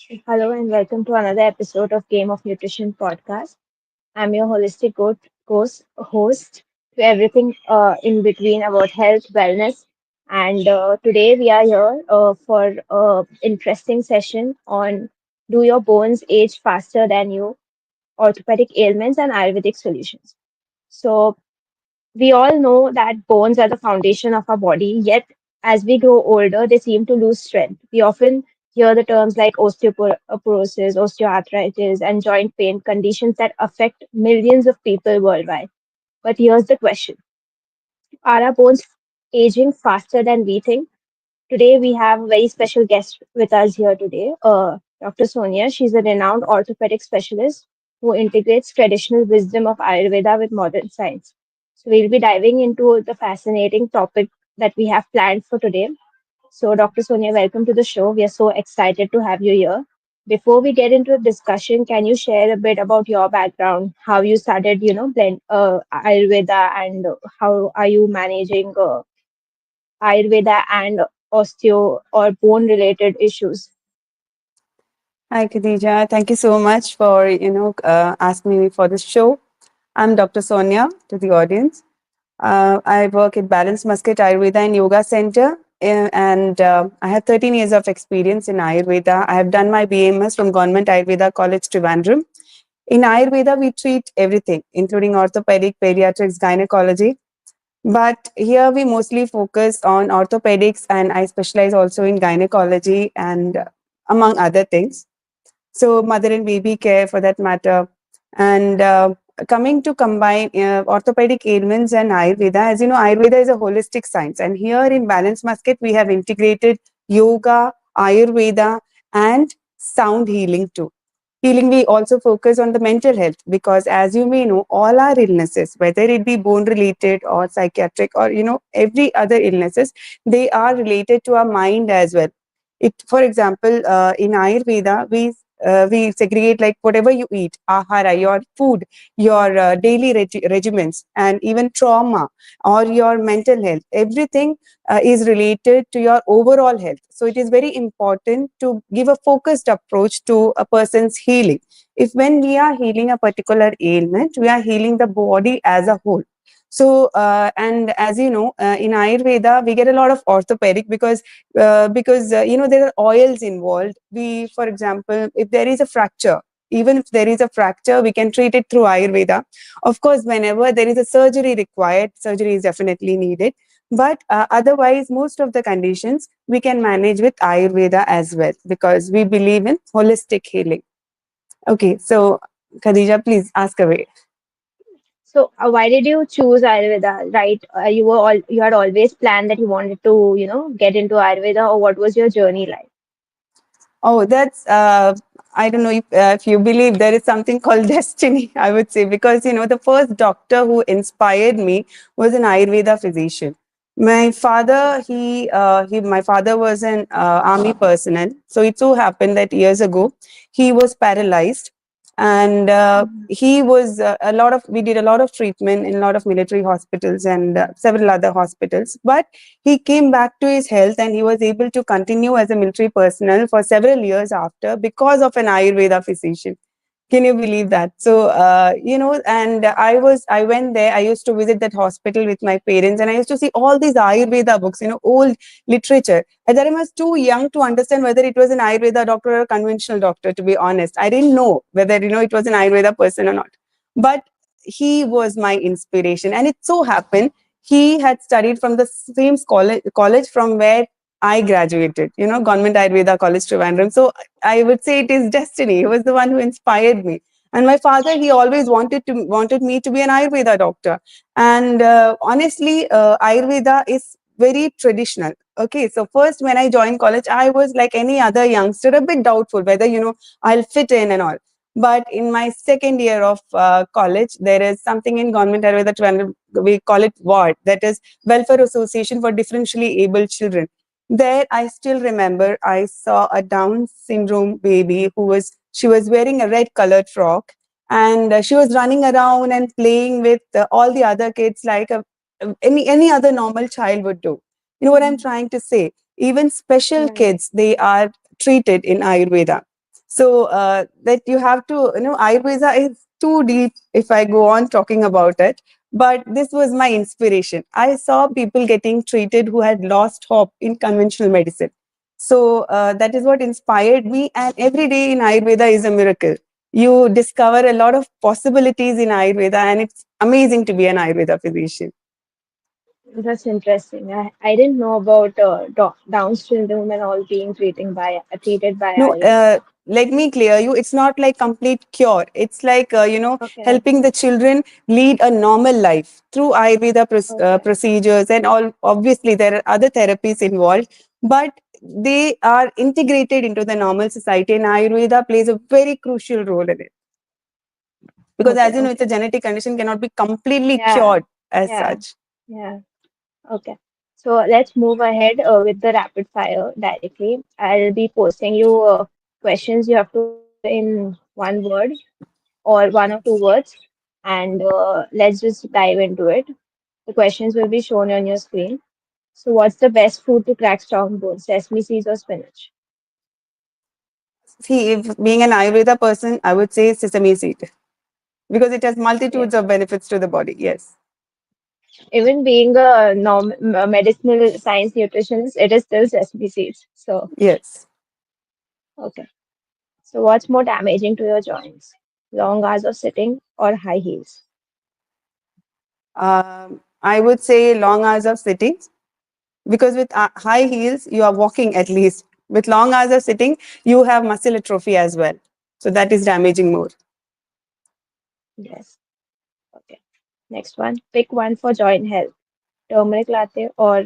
Hello and welcome to another episode of Game of Nutrition podcast. I'm your holistic host to everything in between about health, wellness, and today we are here for an interesting session on do your bones age faster than you, orthopedic ailments and Ayurvedic solutions. So we all know that bones are the foundation of our body, yet, as we grow older, they seem to lose strength. We often hear the terms like osteoporosis, osteoarthritis, and joint pain, conditions that affect millions of people worldwide. But here's the question: are our bones aging faster than we think? Today, we have a very special guest with us here today, Dr. Sonia. She's a renowned orthopedic specialist who integrates traditional wisdom of Ayurveda with modern science. So, we'll be diving into the fascinating topic that we have planned for today. So, Dr. Sonia, welcome to the show. We are so excited to have you here. Before we get into the discussion, can you share a bit about your background, how you started, blend Ayurveda, and how are you managing Ayurveda and osteo or bone related issues? Hi, Khadija. Thank you so much for asking me for this show. I'm Dr. Sonia to the audience. I work at Balance Musket Ayurveda and Yoga Center, and I have 13 years of experience in Ayurveda. I have done my BMS from Government Ayurveda College, Trivandrum. In Ayurveda, we treat everything, including orthopedic, pediatrics, gynecology. But here we mostly focus on orthopedics, and I specialize also in gynecology and among other things. So mother and baby care for that matter. And coming to combine orthopedic ailments and Ayurveda, as you know, Ayurveda is a holistic science. And here in Balance Musket, we have integrated yoga, Ayurveda, and sound healing too. Healing, we also focus on the mental health because, as you may know, all our illnesses, whether it be bone related or psychiatric or every other illnesses, they are related to our mind as well. For example, in Ayurveda, we segregate like whatever you eat, ahara, your food, your daily regimens, and even trauma or your mental health. Everything is related to your overall health. So it is very important to give a focused approach to a person's healing. If when we are healing a particular ailment, we are healing the body as a whole. So, and as you know, in Ayurveda, we get a lot of orthopedic because there are oils involved. We, for example, if there is a fracture, even if there is a fracture, we can treat it through Ayurveda. Of course, whenever there is a surgery required, surgery is definitely needed. But otherwise, most of the conditions we can manage with Ayurveda as well because we believe in holistic healing. Okay, so Khadija, please ask away. So, why did you choose Ayurveda? Right, you had always planned that you wanted to, get into Ayurveda, or what was your journey like? Oh, that's I don't know if you believe there is something called destiny. I would say because the first doctor who inspired me was an Ayurveda physician. My father, my father was an army personnel. So it so happened that years ago he was paralyzed, and he was a lot of we did a lot of treatment in a lot of military hospitals and several other hospitals, but he came back to his health and he was able to continue as a military personnel for several years after because of an Ayurveda physician. Can you believe that? So, and I went there. I used to visit that hospital with my parents and I used to see all these Ayurveda books, old literature. At that time, I was too young to understand whether it was an Ayurveda doctor or a conventional doctor, to be honest. I didn't know whether, it was an Ayurveda person or not. But he was my inspiration. And it so happened he had studied from the same college from where I graduated, Government Ayurveda College, Trivandrum. So I would say it is destiny. He was the one who inspired me. And my father, he always wanted me to be an Ayurveda doctor. And honestly, Ayurveda is very traditional. Okay, so first when I joined college, I was like any other youngster, a bit doubtful whether I'll fit in and all. But in my second year of college, there is something in Government Ayurveda Trivandrum, we call it WARD, that is Welfare Association for Differentially Abled Children. There, I still remember I saw a Down syndrome baby she was wearing a red colored frock and she was running around and playing with all the other kids like any other normal child would do. You know what I'm trying to say? Even special Right. kids, they are treated in Ayurveda. So that you have to, Ayurveda is too deep if I go on talking about it. But this was my inspiration. I saw people getting treated who had lost hope in conventional medicine. So that is what inspired me. And every day in Ayurveda is a miracle. You discover a lot of possibilities in Ayurveda, and it's amazing to be an Ayurveda physician. That's interesting. I didn't know about Down syndrome and all being treated by No, Ayurveda. let me clear you. It's not like complete cure. It's like, Okay, helping the children lead a normal life through Ayurveda okay, procedures and all. Obviously, there are other therapies involved, but they are integrated into the normal society, and Ayurveda plays a very crucial role in it. Because, as okay, you know, it's a okay. genetic condition, cannot be completely Yeah, cured as yeah, such. yeah. Okay. So let's move ahead with the rapid fire directly. I'll be posting you questions. You have to answer in one word or one or two words, and let's just dive into it. The questions will be shown on your screen. So, what's the best food to crack strong bones? Sesame seeds or spinach? See, if being an Ayurveda person, I would say sesame seed because it has Yes. multitudes of benefits to the body. Yes. Even being a medicinal science nutritionist, it is still sesame seeds. So, Yes. okay. So, what's more damaging to your joints? Long hours of sitting or high heels? I would say long hours of sitting because with high heels, you are walking at least. With long hours of sitting, you have muscle atrophy as well. So that is damaging more. Yes. Okay. Next one. Pick one for joint health. Turmeric latte or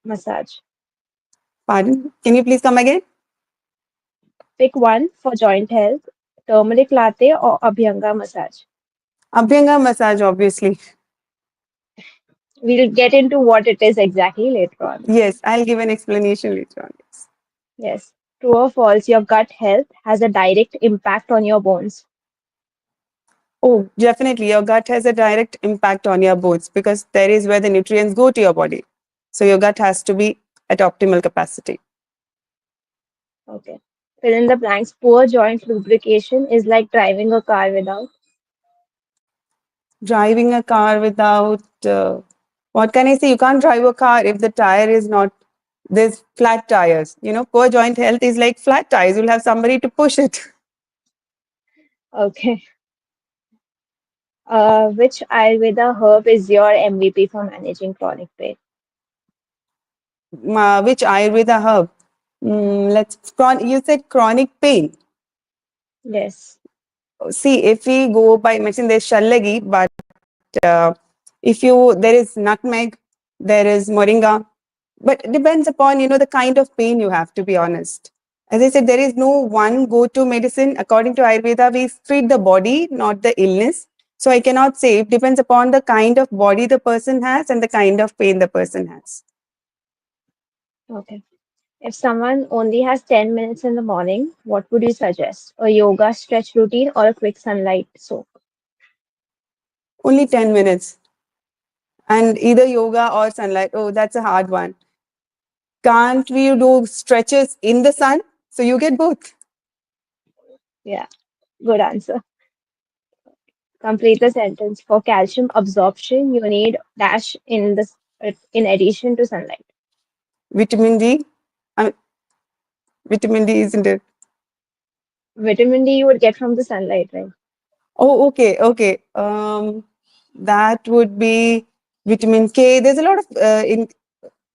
massage. Pardon? Can you please come again? Pick one for joint health. Turmeric latte or Abhyanga massage. Abhyanga massage, obviously. We'll get into what it is exactly later on. Yes, I'll give an explanation later on. Yes. Yes. True or false, your gut health has a direct impact on your bones. Oh, definitely. Your gut has a direct impact on your bones because there is where the nutrients go to your body. So your gut has to be at optimal capacity. Okay. Fill in the blanks. Poor joint lubrication is like driving a car without. Driving a car without, what can I say? You can't drive a car if the tire is not, there's flat tires. Poor joint health is like flat tires. You'll have somebody to push it. Okay. Which Ayurveda herb is your MVP for managing chronic pain? Which Ayurveda herb? You said chronic pain. Yes. See, if we go by medicine, there's shallagi, but there is nutmeg, there is moringa, but it depends upon, the kind of pain you have, to be honest. As I said, there is no one go-to medicine. According to Ayurveda, we treat the body, not the illness. So I cannot say. It depends upon the kind of body the person has and the kind of pain the person has. Okay. If someone only has 10 minutes in the morning, what would you suggest? A yoga stretch routine or a quick sunlight soak? Only 10 minutes. And either yoga or sunlight. Oh, that's a hard one. Can't we do stretches in the sun? So you get both. Yeah, good answer. Complete the sentence. For calcium absorption, you need dash in addition to sunlight. Vitamin D. I mean, vitamin D, isn't it? Vitamin D you would get from the sunlight, right? Oh, okay, okay. That would be vitamin K. There's a lot of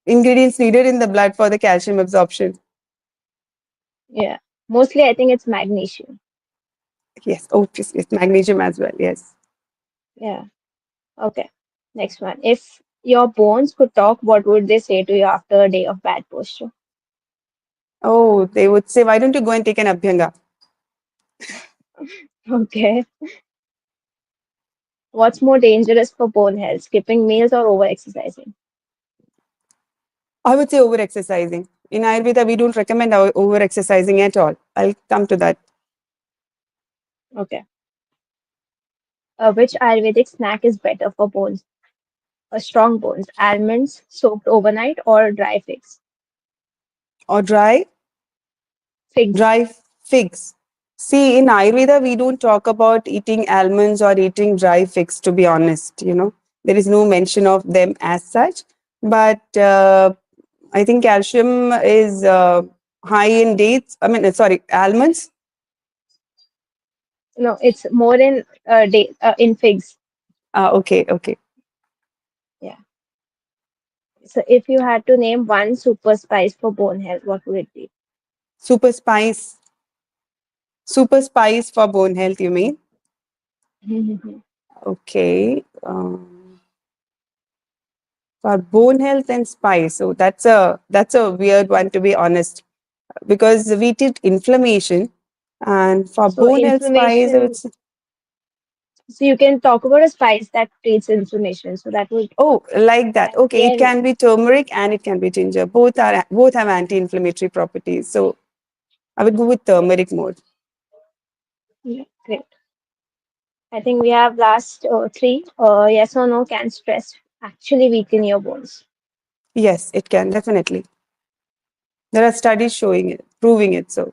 ingredients needed in the blood for the calcium absorption. Yeah. Mostly, I think it's magnesium. Yes. Oh, yes. Magnesium as well. Yes. Yeah. Okay. Next one. If your bones could talk, what would they say to you after a day of bad posture? Oh, they would say, why don't you go and take an Abhyanga? Okay. What's more dangerous for bone health, skipping meals or over exercising? I would say over exercising. In Ayurveda, we don't recommend over exercising at all. I'll come to that. Okay. Which Ayurvedic snack is better for bones? Strong bones, almonds soaked overnight or dry figs? Or dry, Figs. dry figs. See, in Ayurveda, we don't talk about eating almonds or eating dry figs, to be honest. There is no mention of them as such. But I think calcium is high in dates. I mean, sorry, almonds. No, it's more in figs. Okay, okay. Yeah. So if you had to name one super spice for bone health, what would it be? Super spice. Super spice for bone health, you mean? Okay. For bone health and spice. So that's a weird one, to be honest, because we did inflammation, and for So bone health spice, inflammation. it's So you can talk about a spice that treats inflammation. So oh, like that. that would Okay, be it an can be turmeric and it can be ginger. Both have anti-inflammatory properties. So I would go with yeah, turmeric more. yeah, great. I think we have last three. Yes or no? Can stress actually weaken your bones? Yes, it can definitely. There are studies showing it, proving it. So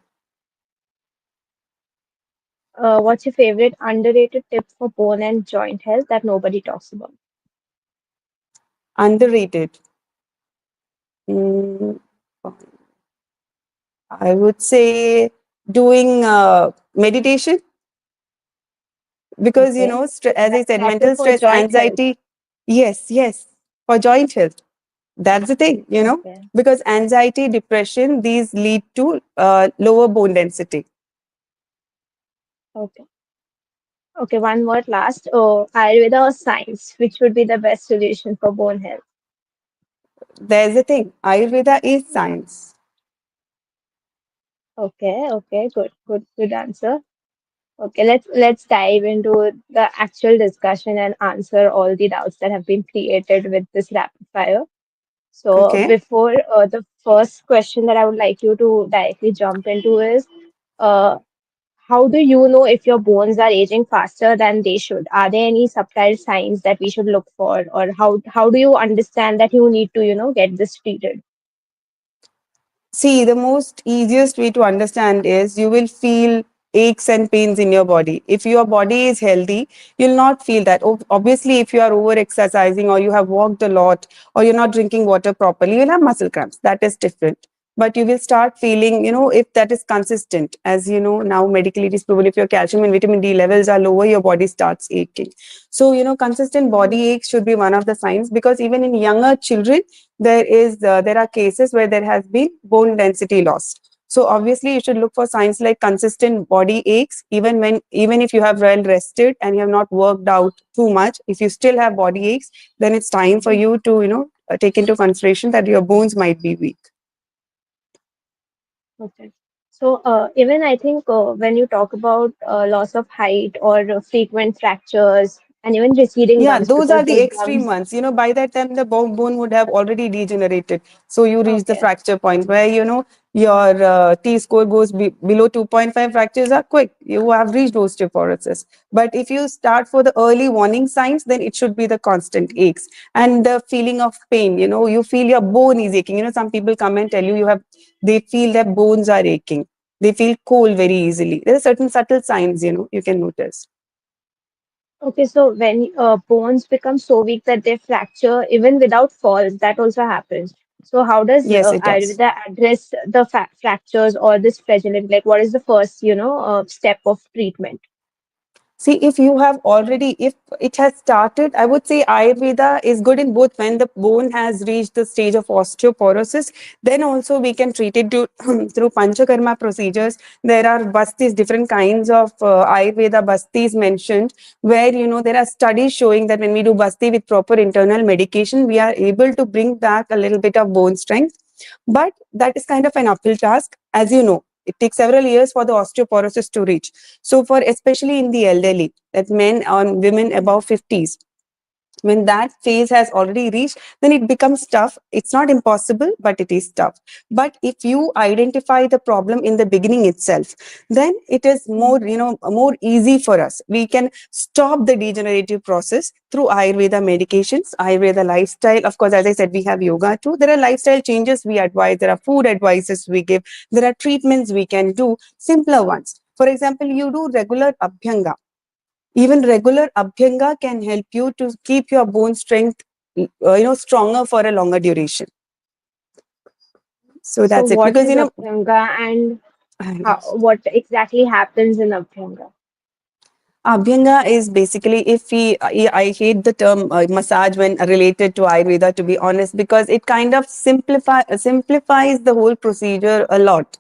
What's your favorite underrated tip for bone and joint health that nobody talks about? underrated. Mm, I would say doing meditation, because Okay, as I said, that too mental for stress, joint health. anxiety. Yes, yes, for joint health. That's the thing. Okay, Because anxiety, depression, these lead to lower bone density. okay, okay. One word last. Ayurveda or science, which would be the best solution for bone health? There's the thing. Ayurveda is science. Okay, okay, good answer. Okay, let's dive into the actual discussion and answer all the doubts that have been created with this rapid fire. So Okay. before the first question that I would like you to directly jump into is, uh, how do you know if your bones are aging faster than they should? Are there any subtle signs that we should look for, or how do you understand that you need to, get this treated? See, the most easiest way to understand is you will feel aches and pains in your body. If your body is healthy, you'll not feel that. Obviously, if you are over exercising or you have walked a lot or you're not drinking water properly, you'll have muscle cramps. That is different. But you will start feeling, if that is consistent. As you know, now medically it is proven if your calcium and vitamin D levels are lower, your body starts aching. So, consistent Mhm. body aches should be one of the signs, because even in younger children, there are cases where there has been bone density loss. So obviously you should look for signs like consistent body aches, even if you have well rested and you have not worked out too much. If you still have body aches, then it's time for you to take into consideration that your bones might be weak. Okay. So even I think when you talk about loss of height or frequent fractures and even receding Yeah, gums, those because are the those extreme gums. ones. By that time, the bone would have already degenerated. So you reach the Okay. fracture point where, your T score goes below 2.5. Fractures are quick. You have reached osteoporosis. But if you start for the early warning signs, then it should be the constant aches and the feeling of pain. You feel your bone is aching. Some people come and tell you they feel their bones are aching. They feel cold very easily. There are certain subtle signs, you can notice. Okay, so when bones become so weak that they fracture even without falls, that also happens. So how does Yes, it does. Ayurveda address the fractures or this fragility? Like, what is the first, step of treatment? See, if it has started, I would say Ayurveda is good in both. When the bone has reached the stage of osteoporosis, then also we can treat it through Panchakarma procedures. There are bastis, different kinds of Ayurveda bastis mentioned, where, there are studies showing that when we do basti with proper internal medication, we are able to bring back a little bit of bone strength. But that is kind of an uphill task. As you know, it takes several years for the osteoporosis to reach. So for especially in the elderly, that men and women above 50s, when that phase has already reached, then it becomes tough. It's not impossible, but it is tough. But if you identify the problem in the beginning itself, then it is more easy for us. We can stop the degenerative process through Ayurveda medications, Ayurveda lifestyle. Of course, as I said, we have yoga too. There are lifestyle changes we advise, there are food advices we give, there are treatments we can do, simpler ones. For example, you do regular abhyanga. Even regular abhyanga can help you to keep your bone strength, stronger for a longer duration. So So that's it. what Because is Abhyanga and what exactly happens in Abhyanga? Abhyanga is basically, if we, I hate the term massage when related to Ayurveda, to be honest, because it kind of simplifies the whole procedure a lot,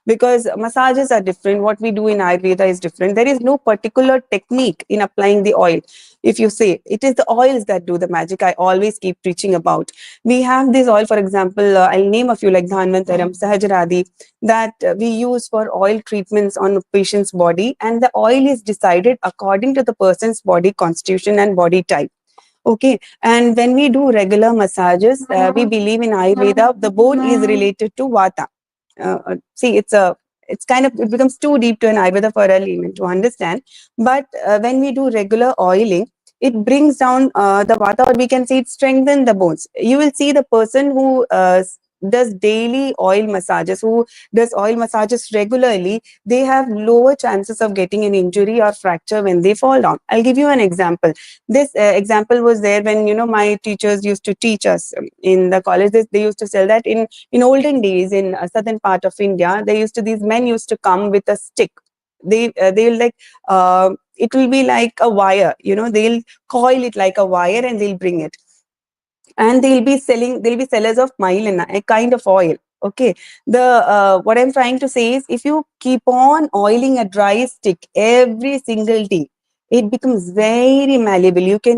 because massages are different. What we do in Ayurveda is different. There is no particular technique in applying the oil. If you say it is the oils that do the magic, I always keep preaching about. We have this oil, for example, I'll name a few like Dhanvantaram, Sahajaradi, that we use for oil treatments on a patient's body, and the oil is decided according to the person's body constitution and body type. Okay, and when we do regular massages, we believe in Ayurveda the bone is related to vata. See, it's kind of, it becomes too deep to an Ayurveda for a layman to understand. But when we do regular oiling, it brings down the vata, or we can say it strengthens the bones. You will see the person who does daily oil massages, who does oil massages regularly, they have lower chances of getting an injury or fracture when they fall down. I'll give you an example. This example was there when my teachers used to teach us in the college. They used to tell that in olden days in southern part of India, these men used to come with a stick. They'll like it will be like a wire. They'll coil it like a wire and they'll bring it, and they'll be sellers of myelin, a kind of oil. Okay, the what I'm trying to say is, if you keep on oiling a dry stick every single day, it becomes very malleable. You can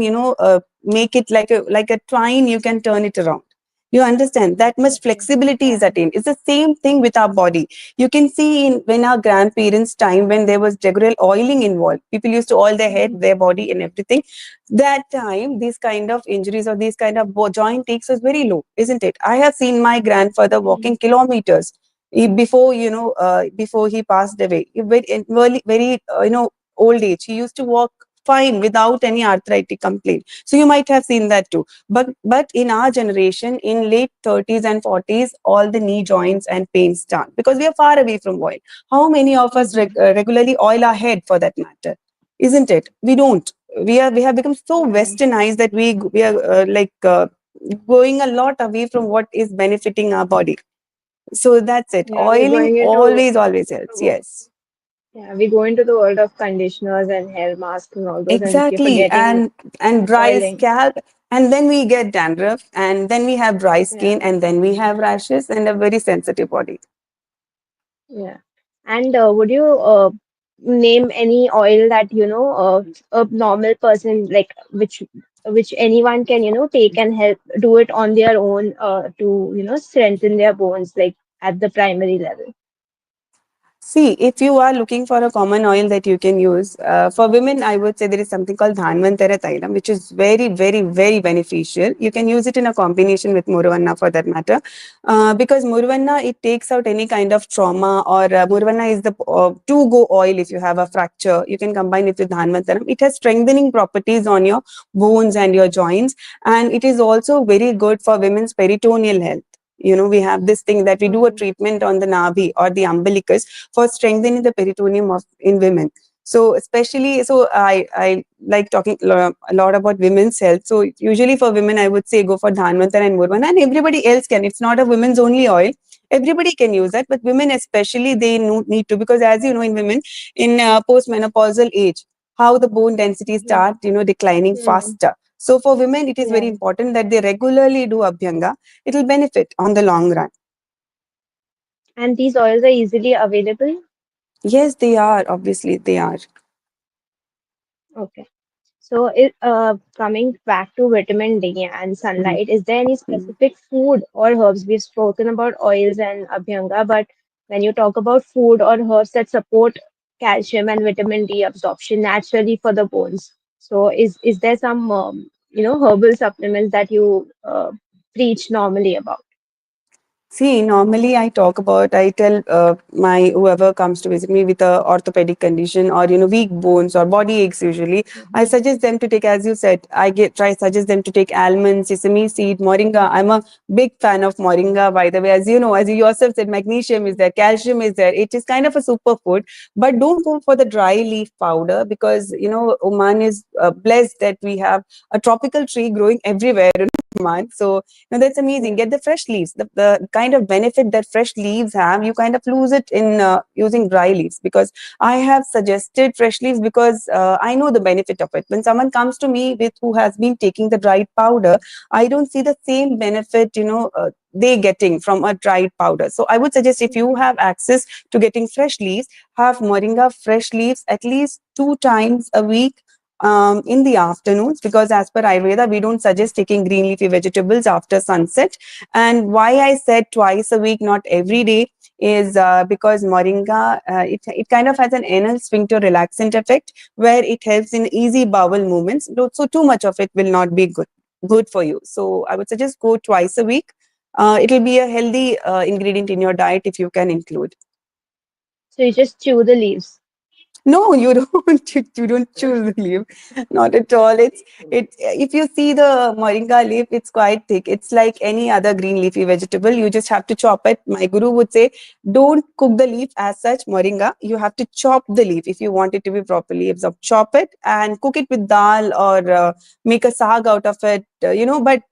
make it like a twine. You can turn it around. You understand that much Okay. flexibility is Yeah. attained. It's the same thing with our body. You can see in when our grandparents time, when there was regular oiling involved, people used to oil their head, their body and everything. That time these kind of injuries or these kind of joint aches was very low, isn't it? I have seen my grandfather walking kilometers before he passed away. In very old age, he used to walk fine without any arthritic complaint. So you might have seen that too. But in our generation, in late 30s and 40s, all the knee joints and pains start because we are far away from oil. How many of us regularly oil our head, for that matter? Isn't it? We don't. We have become so Yeah. westernized that we are going a lot away from what is benefiting our body. So that's it. Yeah, we're Oiling going into always helps. Yes. yeah, we go into the world of conditioners and hair masks and all those, and we're Exactly. forgetting And dry oiling. scalp, and then we get dandruff, and then we have dry Yeah, skin, and then we have rashes and a very sensitive body. yeah. And would you name any oil that a normal person like which anyone can take and help do it on their own to strengthen their bones like at the primary level? See, if you are looking for a common oil that you can use, for women, I would say there is something called Dhanvantara Thailam, which is very, very, very beneficial. You can use it in a combination with Muruvanna, for that matter, because Muruvanna, it takes out any kind of trauma, or Muruvanna is the to-go oil if you have a fracture. You can combine it with Dhanvantaram. It has strengthening properties on your bones and your joints, and it is also very good for women's peritoneal health. We have this thing that we do a Okay. treatment on the navi or the umbilicus for strengthening the peritoneum of in women. So especially, so I like talking a lot about women's health. So usually for women, I would say go for Dhanvantar and Murvan, and everybody else can. It's not a women's only oil. Everybody can use that, but women especially, they need to, because as you know, in women in postmenopausal age, how the bone density Yeah. start declining Hmm. faster. So for women, it is very Yeah. important that they regularly do abhyanga. It will benefit on the long run. And these oils are easily available. Yes, they are. Obviously, they are. Okay. So, coming back to vitamin D and Mhm. sunlight, is there any Mhm. specific food or herbs? We've spoken about oils and abhyanga, but when you talk about food or herbs that support calcium and vitamin D absorption naturally for the bones, so is there some herbal supplements that you preach normally about? See, normally I tell my whoever comes to visit me with a orthopedic condition or weak bones or body aches. Usually, I Mhm. suggest them to take, as you said, I get try suggest them to take almonds, sesame seed, moringa. I'm a big fan of moringa, by the way. As you know, as you yourself said, magnesium is there, calcium is there. It is kind of a superfood, but don't go for the dry leaf powder because Oman is blessed that we have a tropical tree growing everywhere in Oman. So no, that's amazing. Yeah. Get the fresh leaves. The kind of benefit that fresh leaves have, you kind of lose it in using dry leaves. Because I have suggested fresh leaves because I know the benefit of it. When someone comes to me with who has been taking the dried powder, I don't see the same benefit, they getting from a dried powder. So I would suggest if you Mhm. have access to getting fresh leaves, have moringa fresh leaves at least 2 times a week in the afternoons, because as per Ayurveda, we don't suggest taking green leafy vegetables after sunset. And why I said twice a week, not every day, is because moringa, it kind of has an anal sphincter relaxant effect where it helps in easy bowel movements. So too much of it will not be good for you. So I would suggest go twice a week. It'll be a healthy ingredient in your diet if you can include. So you just chew the leaves. No, you don't. You don't choose the leaf. Not at all. It. If you see the moringa leaf, it's quite thick. It's like any other green leafy vegetable. You just have to chop it. My guru would say, don't cook the leaf as such. Moringa, you have to chop the leaf if you want it to be properly absorbed. Chop it and cook it with dal or make a sag out of it. But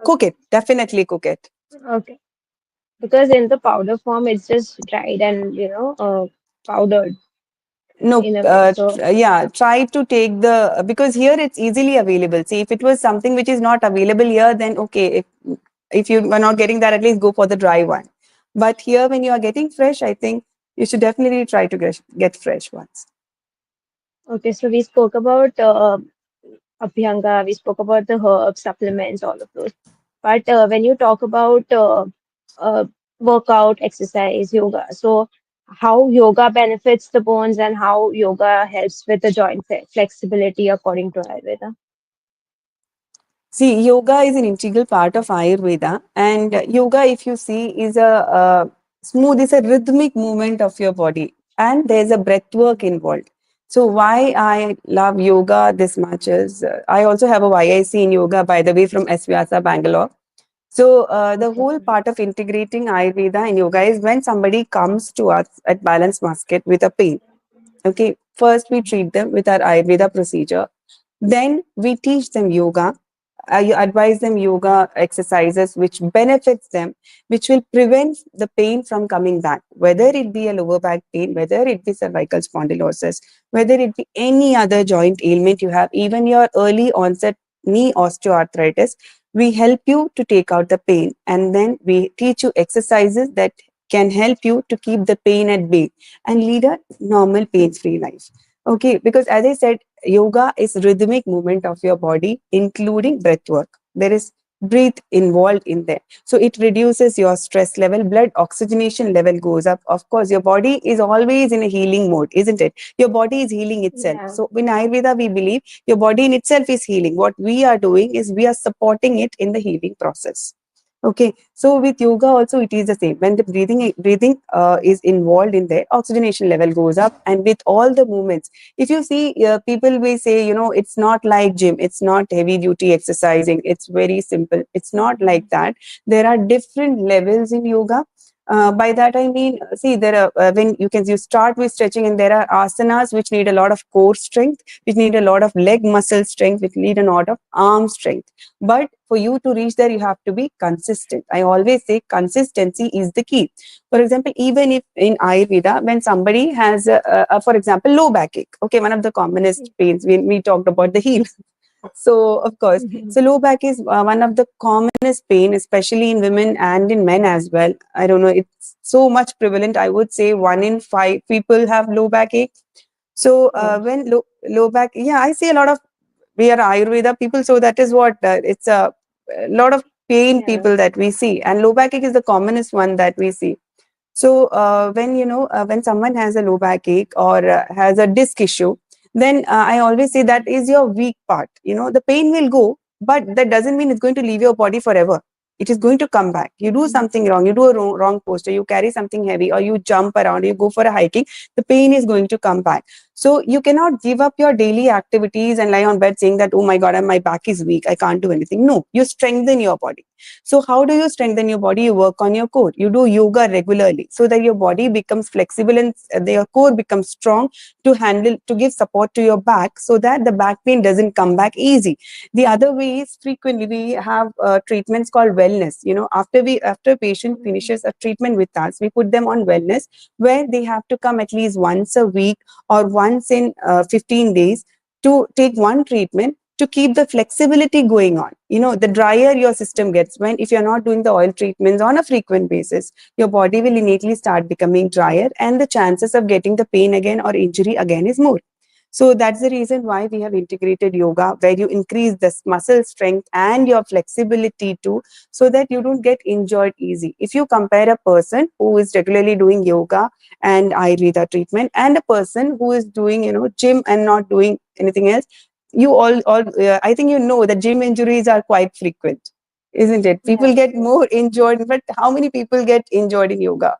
cook Okay. it. Definitely cook it. Okay. Because in the powder form, it's just dried and powdered No, in a way. So yeah, try to take the, because here it's easily available. See, if it was something which is not available here, then okay. If you are not getting that, at least go for the dry one. But here, when you are getting fresh, I think you should definitely try to get fresh ones. okay, so we spoke about Abhyanga, we spoke about the herbs, supplements, all of those. But when you talk about workout, exercise, yoga, so how yoga benefits the bones and how yoga helps with the joint flexibility according to Ayurveda. See, yoga is an integral part of Ayurveda, and yoga, if you see, is is a rhythmic movement of your body, and there's a breath work involved. So, why I love yoga this much is I also have a YIC in yoga, by the way, from SVASA Bangalore. So, the Okay. whole part of integrating Ayurveda and yoga is when somebody comes to us at Balance Musket with a pain. Okay, first we treat them with our Ayurveda procedure. Then we teach them yoga. I advise them yoga exercises which benefits them, which will prevent the pain from coming back, whether it be a lower back pain, whether it be cervical spondylosis, whether it be any other joint ailment you have, even your early onset knee osteoarthritis. We help you to take out the pain, and then we teach you exercises that can help you to keep the pain at bay and lead a normal pain free life. Okay, because as I said, yoga is rhythmic movement of your body, including breath work. There is breathe involved in there. So it reduces your stress level, blood oxygenation level goes up. Of course, your body is always in a healing mode, isn't it? Your body is healing itself. Yeah. So in Ayurveda, we believe your body in itself is healing. What we are doing is we are supporting it in the healing process. Okay, so with yoga also it is the same. When the breathing is involved in there, oxygenation level goes up, and with all the movements, if you see, people will say, it's not like gym, it's not heavy duty exercising, it's very simple. It's not like that. There are different levels in yoga. By that I mean, see, there are when you start with stretching, and there are asanas which need a lot of core strength, which need a lot of leg muscle strength, which need a lot of arm strength. But for you to reach there, you have to be consistent. I always say consistency is the key. For example, even if in Ayurveda, when somebody has, for example, low backache, okay, one of the commonest pains, we talked about the heel. So, of course, Mhm. so low back is one of the commonest pain, especially in women and in men as well. I don't know, it's so much prevalent. I would say 1 in 5 people have low backache. So, Oh, when low back, yeah, I see a lot of, we are Ayurveda people, so that is what it's a lot of pain yeah. people that we see, and low backache is the commonest one that we see. So when someone has a low backache or has a disc issue, then I always say that is your weak part. The pain will go, but that doesn't mean it's going to leave your body forever. It is going to come back. You do something wrong, you do a wrong posture, you carry something heavy, or you jump around, you go for a hiking, the pain is going to come back. So you cannot give up your daily activities and lie on bed saying that, oh my God, my back is weak, I can't do anything. No, you strengthen your body. So how do you strengthen your body? You work on your core. You do yoga regularly so that your body becomes flexible and your core becomes strong to handle, to give support to your back so that the back pain doesn't come back easy. The other way is frequently we have treatments called wellness. After a patient finishes a treatment with us, we put them on wellness where they have to come at least once a week or once in 15 days to take one treatment to keep the flexibility going on. The drier your system gets, when if you're not doing the oil treatments on a frequent basis, your body will innately start becoming drier, and the chances of getting the pain again or injury again is more. So that's the reason why we have integrated yoga, where you increase the muscle strength and your flexibility too, so that you don't get injured easy. If you compare a person who is regularly doing yoga and Ayurveda treatment and a person who is doing, gym and not doing anything else, I think that gym injuries are quite frequent, isn't it? People Yeah. get more injured, but how many people get injured in yoga?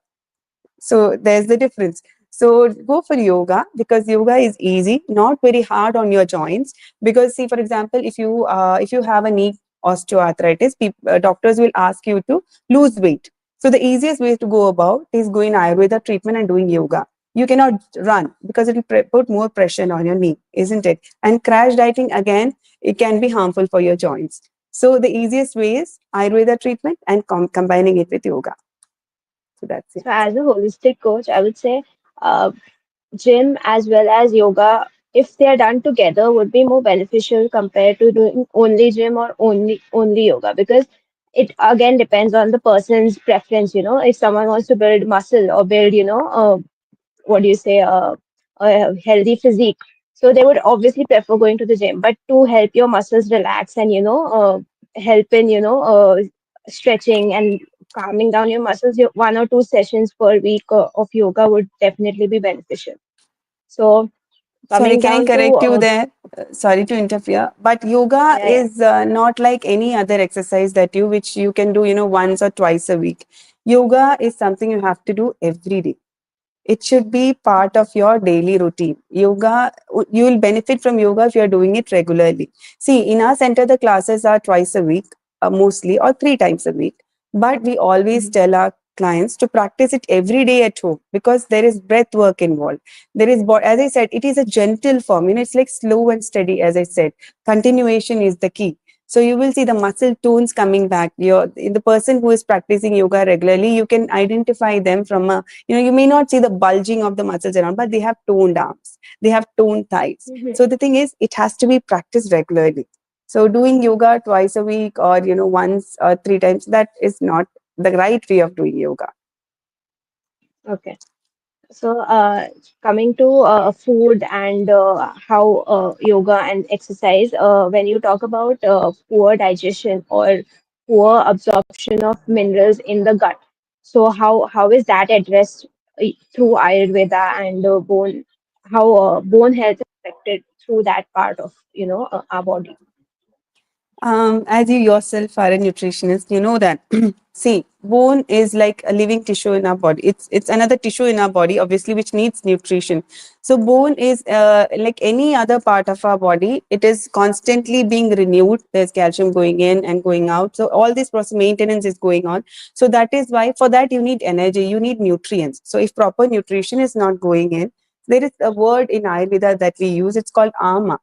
So there's the difference. So go for yoga, because yoga is easy, not very hard on your joints. Because see, for example, if you have a knee osteoarthritis, doctors will ask you to lose weight. So the easiest way to go about is going Ayurveda treatment and doing yoga. You cannot run because it will put more pressure on your knee, isn't it? And crash dieting, again, it can be harmful for your joints. So the easiest way is Ayurveda treatment and combining it with yoga. So that's it. So as a holistic coach, I would say uh, gym as well as yoga, if they are done together, would be more beneficial compared to doing only gym or only yoga, because it again depends on the person's preference. If someone wants to build muscle or build, what do you say, a healthy physique, so they would obviously prefer going to the gym. But to help your muscles relax and help in stretching and calming down your muscles, one or two sessions per week of yoga would definitely be beneficial. So Sorry, coming can I down to correct you there? Sorry to interfere, but yoga yeah, yeah. is not like any other exercise which you can do, once or twice a week. Yoga is something you have to do every day. It should be part of your daily routine. Yoga, you will benefit from yoga if you are doing it regularly. See, in our center, the classes are twice a week, mostly, or 3 times a week. But we always Mhm. tell our clients to practice it every day at home, because there is breath work involved. There is, as I said, it is a gentle form. It's like slow and steady, as I said. Continuation is the key. So you will see the muscle tones coming back. The person who is practicing yoga regularly, you can identify them from a, you may not see the bulging of the muscles around, but they have toned arms, they have toned thighs. Mhm. So the thing is, it has to be practiced regularly. So doing yoga twice a week, or once or 3 times, that is not the right way of doing yoga. Okay. So, coming to food and how yoga and exercise, when you talk about poor digestion or poor absorption of minerals in the gut, so how is that addressed through Ayurveda and bone? How bone health is affected through that part of our body? As you yourself are a nutritionist, you know that. See, bone is like a living tissue in our body. It's another tissue in our body, obviously, which needs nutrition. So bone is like any other part of our body. It is constantly being renewed. There's calcium going in and going out. So all this process maintenance is going on. So that is why, for that, you need energy. You need nutrients. So if proper nutrition is not going in, there is a word in Ayurveda that we use. It's called ama.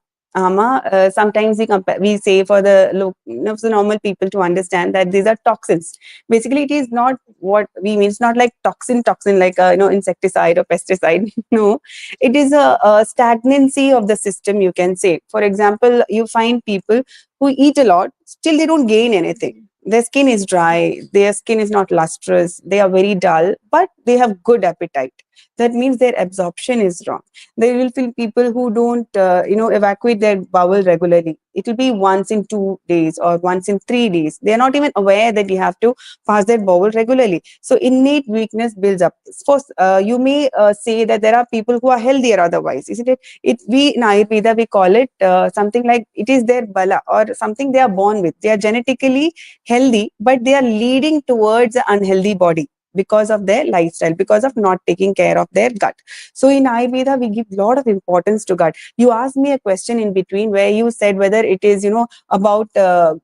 Sometimes we say for the normal people to understand that these are toxins. Basically, it is not what we mean. It's not like toxin like insecticide or pesticide. No, it is a stagnancy of the system. You can say, for example, you find people who eat a lot, still they don't gain anything. Their skin is dry. Their skin is not lustrous. They are very dull, but they have good appetite. That means their absorption is wrong. There will be people who don't evacuate their bowel regularly. It will be once in 2 days or once in 3 days. They are not even aware that you have to pass their bowel regularly. So innate weakness builds up. For you may say that there are people who are healthier otherwise, isn't it? It we in Ayurveda we call it something like it is their bala or something they are born with. They are genetically healthy, but they are leading towards an unhealthy body because of their lifestyle, because of not taking care of their gut. So in Ayurveda, we give a lot of importance to gut. You asked me a question in between where you said whether it is, about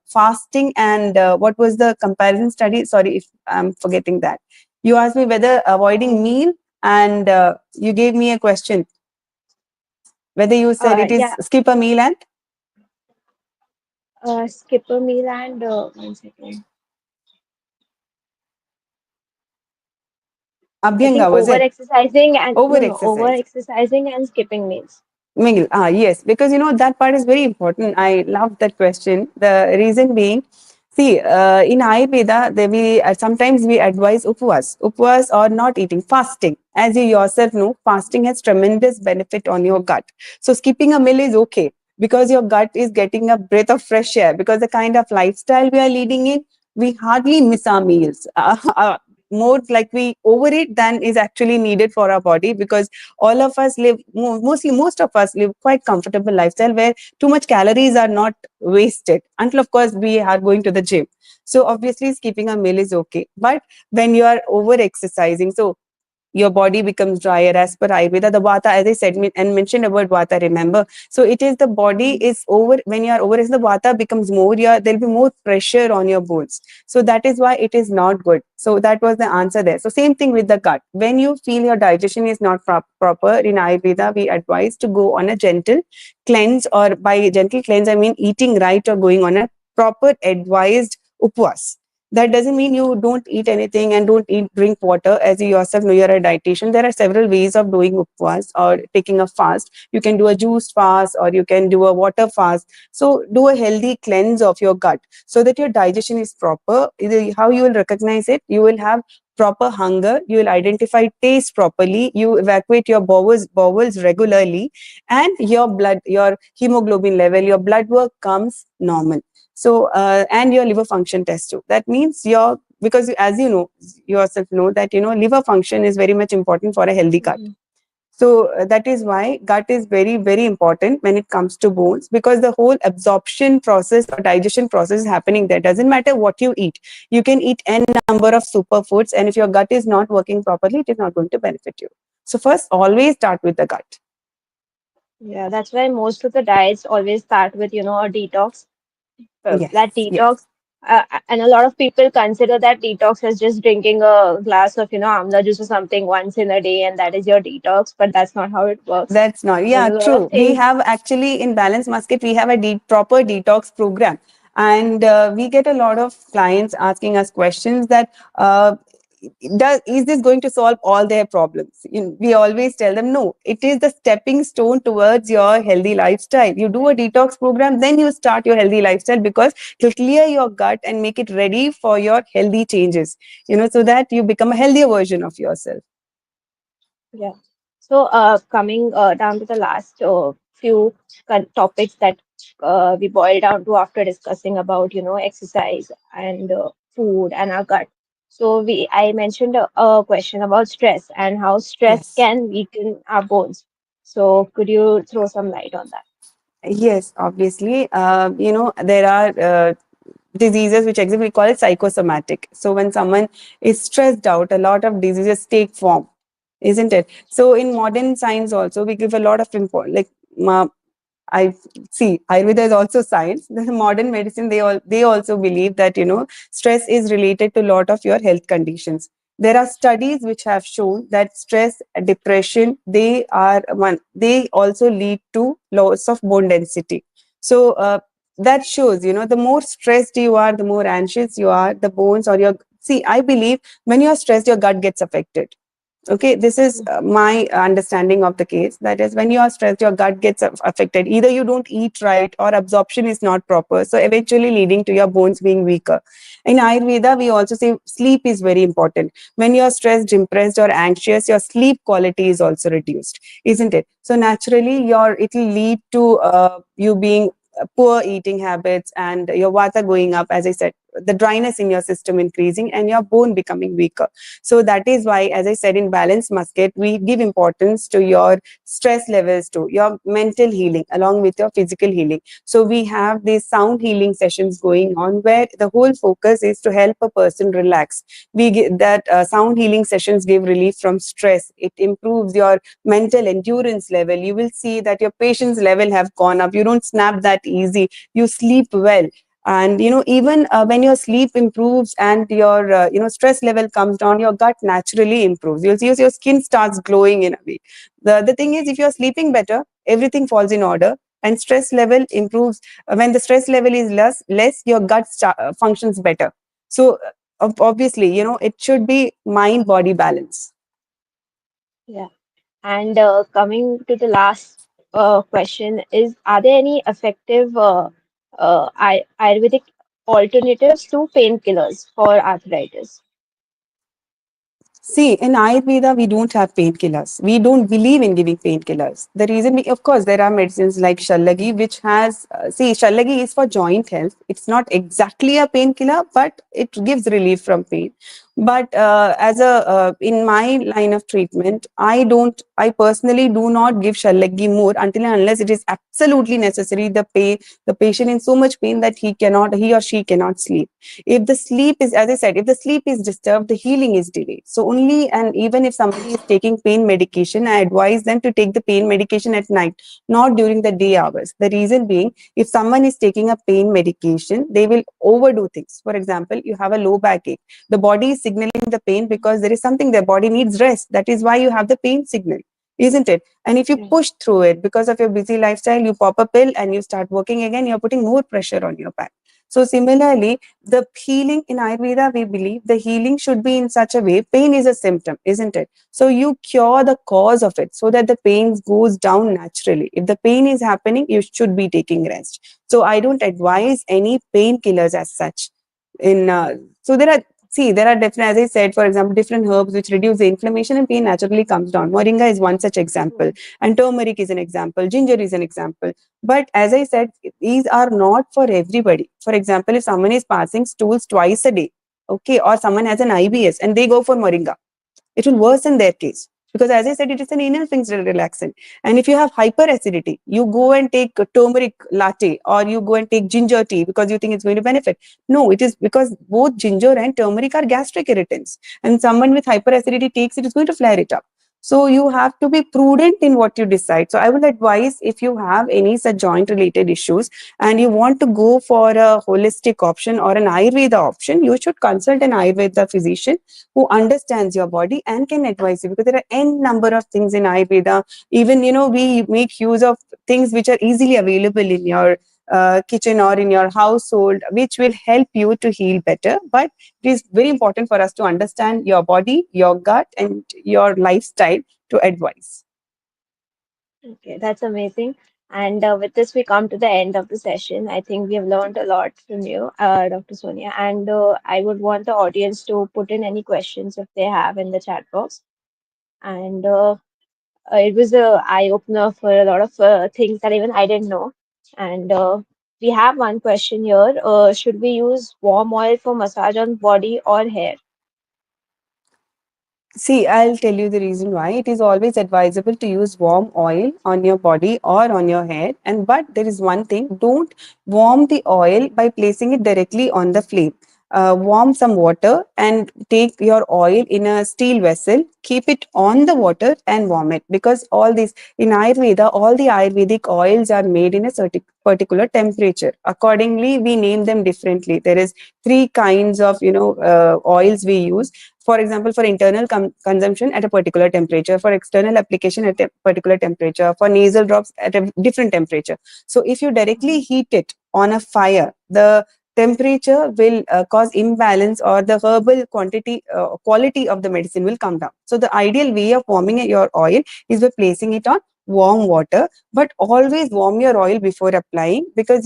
fasting and what was the comparison study? Sorry if I'm forgetting that. You asked me whether avoiding meal and you gave me a question whether you said it is Yeah, skip a meal and skip a meal and 1 second. I abhyanga, think was over it? exercising and Over no, no, over exercise. exercising and skipping meals. Mingle. Yes, because that part is very important. I love that question. The reason being, see, in Ayurveda, we sometimes we advise upvas or not eating, fasting. As you yourself know, fasting has tremendous benefit on your gut. So skipping a meal is okay because your gut is getting a breath of fresh air. Because the kind of lifestyle we are leading in, we hardly miss our meals. More like we overeat than is actually needed for our body because all of us live mostly most of us live quite comfortable lifestyle where too much calories are not wasted until of course we are going to the gym. So obviously skipping a meal is okay, but when you are over exercising, so your body becomes drier as per Ayurveda. The Vata, as I said and mentioned about Vata, remember. So it is the body Mhm. is over, when you are over, the Vata becomes more, there'll be more pressure on your bones. So that is why it is not good. So that was the answer there. So same thing with the gut. When you feel your digestion is not proper, in Ayurveda, we advise to go on a gentle cleanse, or by gentle cleanse, I mean eating right or going on a proper advised upvas. That doesn't mean you don't eat anything and don't eat drink water. As you yourself know, you're a dietitian, there are several ways of doing upvas or taking a fast. You can do a juice fast or you can do a water fast. So do a healthy cleanse of your gut so that your digestion is proper. How you will recognize it, you will have proper hunger, you will identify taste properly, you evacuate your bowels regularly, and your blood, your hemoglobin level, your blood work comes normal. So and your liver function test too. That means your, because as you know, yourself know that liver function is very much important for a healthy gut. Mhm. So that is why gut is very very important when it comes to bones, because the whole absorption process or digestion process is happening there. Doesn't matter what you eat, you can eat n number of superfoods, and if your gut is not working properly, it is not going to benefit you. So first always start with the gut. Yeah, that's why most of the diets always start with, a detox. That Yes, yes. detox, and a lot of people consider that detox as just drinking a glass of, amla juice or something once in a day, and that is your detox. But that's not how it works. That's not, There's yeah, a lot of true. We things. have actually in Balance Musket, we have a proper detox program. And we get a lot of clients asking us questions that, is this going to solve all their problems? We always tell them, no, it is the stepping stone towards your healthy lifestyle. You do a detox program, then you start your healthy lifestyle because to clear your gut and make it ready for your healthy changes, so that you become a healthier version of yourself. Yeah. So, coming down to the last few topics that we boiled down to after discussing about, exercise and food and our gut. So, I mentioned a question about stress and how stress Yes. can weaken our bones. So, could you throw some light on that? Yes, obviously. There are diseases which exist. We call it psychosomatic. So when someone is stressed out, a lot of diseases take form, isn't it? So in modern science also, we give a lot of important, like I see Ayurveda is also science. The modern medicine, they also believe that stress is related to a lot of your health conditions. There are studies which have shown that stress, depression, they also lead to loss of bone density. So that shows, the more stressed you are, the more anxious you are, the bones or your, see, I believe when you are stressed, your gut gets affected. Okay, this is my understanding of the case. That is, when you are stressed, your gut gets affected. Either you don't eat right or absorption is not proper. So, eventually leading to your bones being weaker. In Ayurveda, we also say sleep is very important. When you are stressed, depressed, or anxious, your sleep quality is also reduced, isn't it? So, naturally, it will lead to you being poor eating habits and your vata going up, as I said, the dryness in your system increasing and your bone becoming weaker. So that is why, as I said, in Balanced Musket, we give importance to your stress levels too, your mental healing along with your physical healing. So we have these sound healing sessions going on where the whole focus is to help a person relax. We get that sound healing sessions give relief from stress. It improves your mental endurance level. You will see that your patience level have gone up. You don't snap that easy. You sleep well, and even when your sleep improves and your stress level comes down, your gut naturally improves. You'll see your skin starts glowing in a way. The thing is, if you're sleeping better, everything falls in order and stress level improves. When the stress level is less, your gut functions better. So obviously, it should be mind body balance. Yeah. And coming to the last question is, are there any effective Ayurvedic alternatives to painkillers for arthritis? See, in Ayurveda, we don't have painkillers. We don't believe in giving painkillers. The reason, of course, there are medicines like Shallagi, which has, Shallagi is for joint health. It's not exactly a painkiller, but it gives relief from pain. But in my line of treatment, I personally do not give Shallagi more until and unless it is absolutely necessary. The patient in so much pain that he or she cannot sleep. If the sleep is, as I said, if the sleep is disturbed, the healing is delayed. So only, and even if somebody is taking pain medication, I advise them to take the pain medication at night, not during the day hours. The reason being, if someone is taking a pain medication, they will overdo things. For example, you have a low backache. The body is signaling the pain because there is something, the body needs rest. That is why you have the pain signal, isn't it? And if you Yeah. push through it because of your busy lifestyle, you pop a pill and you start working again, you're putting more pressure on your back. So similarly, the healing in Ayurveda, we believe the healing should be in such a way, pain is a symptom, isn't it? So you cure the cause of it so that the pain goes down naturally. If the pain is happening, you should be taking rest. So I don't advise any painkillers as such. So there are different, as I said, for example, different herbs which reduce the inflammation and pain naturally comes down. Moringa is one such example, Mm. and turmeric is an example, ginger is an example. But as I said, these are not for everybody. For example, if someone is passing stools twice a day, okay, or someone has an IBS and they go for moringa, it will worsen their case. Because as I said, it is an inner thing relaxant. And if you have hyperacidity, you go and take a turmeric latte or you go and take ginger tea because you think it's going to benefit. No, it is because both ginger and turmeric are gastric irritants. And someone with hyperacidity takes it, is going to flare it up. So you have to be prudent in what you decide. So I would advise, if you have any such joint related issues and you want to go for a holistic option or an Ayurveda option, you should consult an Ayurveda physician who understands your body and can advise you, because there are n number of things in Ayurveda. Even we make use of things which are easily available in your kitchen or in your household, which will help you to heal better. But it is very important for us to understand your body, your gut, and your lifestyle to advise. Okay, that's amazing. And with this, we come to the end of the session. I think we have learned a lot from you, Dr. Sonia. And I would want the audience to put in any questions if they have in the chat box. And it was a eye opener for a lot of things that even I didn't know. And we have one question here. Should we use warm oil for massage on body or hair? See, I'll tell you the reason why. It is always advisable to use warm oil on your body or on your hair. And but there is one thing: don't warm the oil by placing it directly on the flame. Warm some water and take your oil in a steel vessel. Keep it on the water and warm it, because all these in Ayurveda, all the Ayurvedic oils are made in a certain particular temperature. Accordingly, we name them differently. There is three kinds of oils we use. For example, for internal consumption at a particular temperature, for external application at a particular temperature, for nasal drops at a different temperature. So if you directly heat it on a fire, the temperature will cause imbalance, or the herbal quality of the medicine will come down. So the ideal way of warming your oil is by placing it on warm water, but always warm your oil before applying, because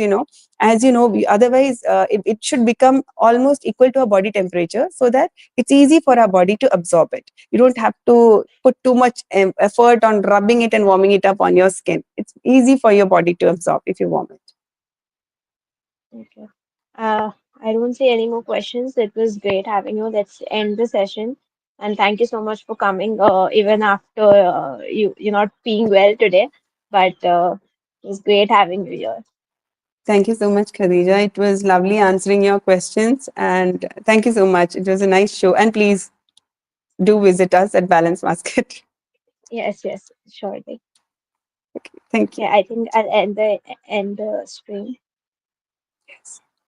as you know, otherwise it should become almost equal to our body temperature, so that it's easy for our body to absorb it. You don't have to put too much effort on rubbing it and warming it up on your skin. It's easy for your body to absorb if you warm it. Okay. Uh, I don't see any more questions. It was great having you. Let's end the session. And thank you so much for coming, even after you're not being well today. But it was great having you here. Thank you so much, Khadija. It was lovely answering your questions, and thank you so much. It was a nice show. And please do visit us at Balance Basket. Yes, yes, surely. Thank Okay, you. I think I'll end the stream. Yes.